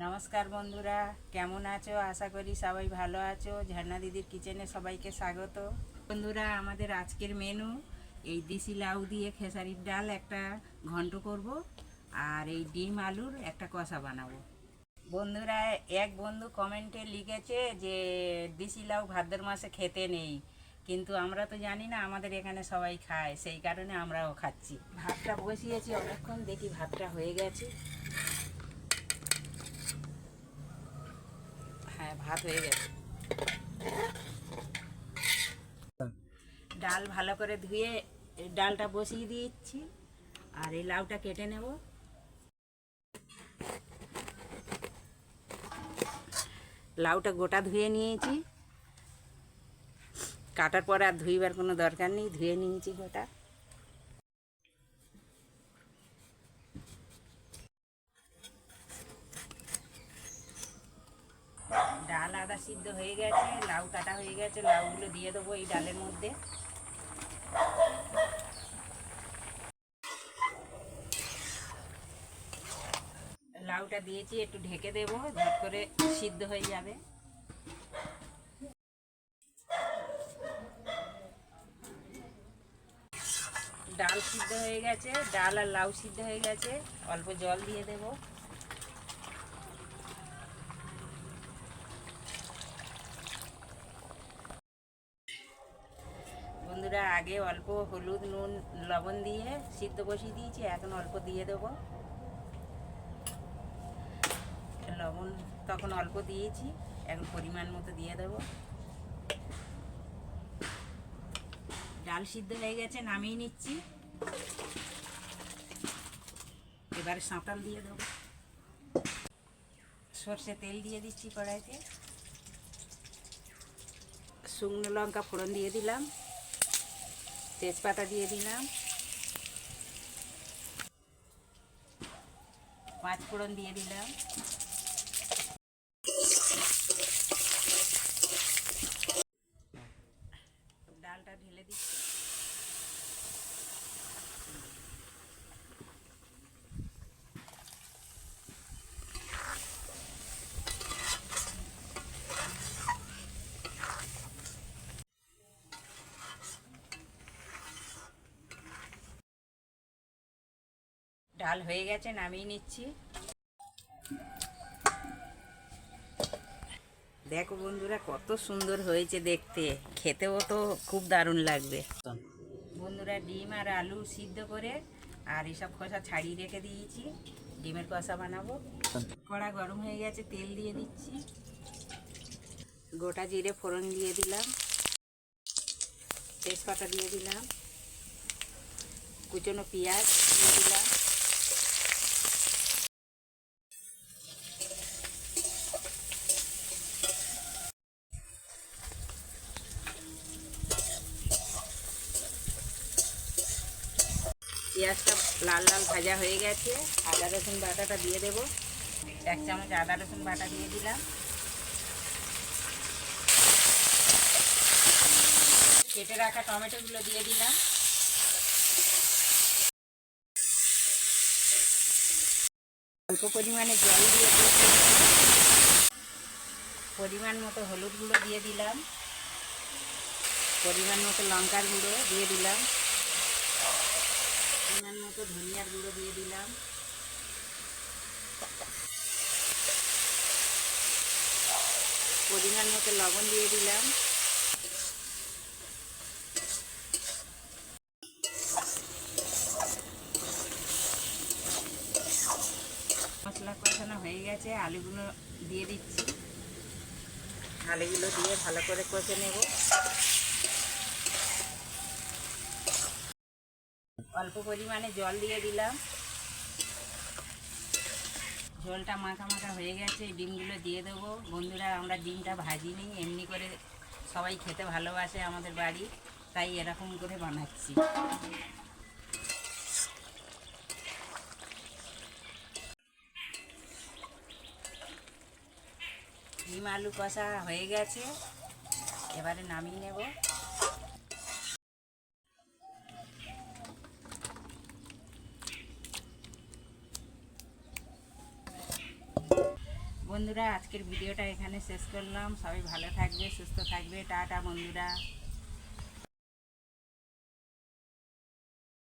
নমস্কার বন্ধুরা, কেমন আছো? আশা করি সবাই ভালো আছো। ঝর্ণা দিদির কিচেনে সবাইকে স্বাগত। বন্ধুরা, আমাদের আজকের মেনু এই দেশি লাউ দিয়ে খেসারির ডাল একটা ঘন্ট করব, আর এই ডিম আলুর একটা কষা বানাবো। বন্ধুরা, এক বন্ধু কমেন্টে লিখেছে যে দেশি লাউ ভাদ্র মাসে খেতে নেই, কিন্তু আমরা তো জানি না, আমাদের এখানে সবাই খায়, সেই কারণে আমরাও খাচ্ছি। ভাতটা বসিয়েছি অনেকক্ষণ, দেখি ভাতটা হয়ে গেছে। হ্যাঁ, ভাত হয়ে গেছে। ডাল ভালো করে ধুয়ে ডালটা বসিয়ে দিচ্ছি, আর এই লাউটা কেটে নেব। লাউটা গোটা ধুয়ে নিয়েছি, কাটার পর আর ধুইবার কোনো দরকার নেই, ধুয়ে নিয়েছি গোটা। ডাল আদা সিদ্ধ হয়ে গেছে, লাউ কাটা হয়ে গেছে, লাউগুলো দিয়ে দেবো এই ডালের মধ্যে। লাউটা দিয়েছি, একটু ঢেকে দেবো, ঝট করে সিদ্ধ হয়ে যাবে। ডাল সিদ্ধ হয়ে গেছে, ডাল আর লাউ সিদ্ধ হয়ে গেছে, অল্প জল দিয়ে দেবো। বন্ধুরা, আগে অল্প হলুদ নুন লবণ দিয়ে সিদ্ধ বসিয়ে দিয়েছি, এখন অল্প দিয়ে দেবো লবণ। তখন অল্প দিয়েছি, এখন পরিমাণ মতো দিয়ে দেবো। ডাল সিদ্ধ হয়ে গেছে, নামিয়ে নিচ্ছি। এবারে সাঁতাল দিয়ে দেবো। সর্ষে তেল দিয়ে দিচ্ছি কড়াইতে, শুকনো লঙ্কা ফোড়ন দিয়ে দিলাম, তেজপাতা দিয়ে দিলাম, 5 ফোড়ন দিয়ে দিলাম। ডালটা ঢেলে দিচ্ছি। ডাল হয়ে গেছে, নামিয়ে নিচ্ছি। দেখো বন্ধুরা, কত সুন্দর হয়েছে দেখতে, খেতেও তো খুব দারুণ লাগবে। বন্ধুরা, ডিম আর আলু সিদ্ধ করে আর এসব খোসা ছাড়িয়ে রেখে দিয়েছি, ডিমের কষা বানাবো। কড়া গরম হয়ে গেছে, তেল দিয়ে দিচ্ছি। গোটা জিরে ফোড়ন দিয়ে দিলাম, তেজপাতা দিয়ে দিলাম, কুচনো পেঁয়াজ দিয়ে দিলাম, পেঁয়াজটা লাল লাল ভাজা হয়ে গেছে। আদা রসুন বাটাটা দিয়ে দেব, 1 চামচ আদা রসুন বাটা দিয়ে দিলাম। কেটে রাখা টমেটোগুলো দিয়ে দিলাম। অল্প পরিমাণে জল দিয়ে পরিমাণ মতো হলুদ গুঁড়ো দিয়ে দিলাম, পরিমাণ মতো লঙ্কার গুঁড়ো দিয়ে দিলাম, পরিমাণ মতো ধনিয়ার গুঁড়ো দিয়ে দিলাম, পরিমাণ মতো লবণ দিয়ে দিলাম। মশলা কষানো হয়ে গেছে, আলুগুলো দিয়ে দিচ্ছি। আলুগুলো দিয়ে ভালো করে কষে নেব। অল্প পরিমাণে জল দিয়ে দিলাম। ঝোলটা মাখা মাখা হয়ে গেছে, ডিমগুলো দিয়ে দেবো। বন্ধুরা, আমরা ডিমটা ভাজিনি, এমনি করে সবাই খেতে ভালোবাসে আমাদের বাড়ি, তাই এরকম করে বানাচ্ছি। ডিম আলু কষা হয়ে গেছে, এবারে নামিয়ে নেব। বন্ধুরা আজকের ভিডিওটা এখানে শেষ করলাম। সবাই ভালো থাকবে, সুস্থ থাকবে। টাটা বন্ধুরা।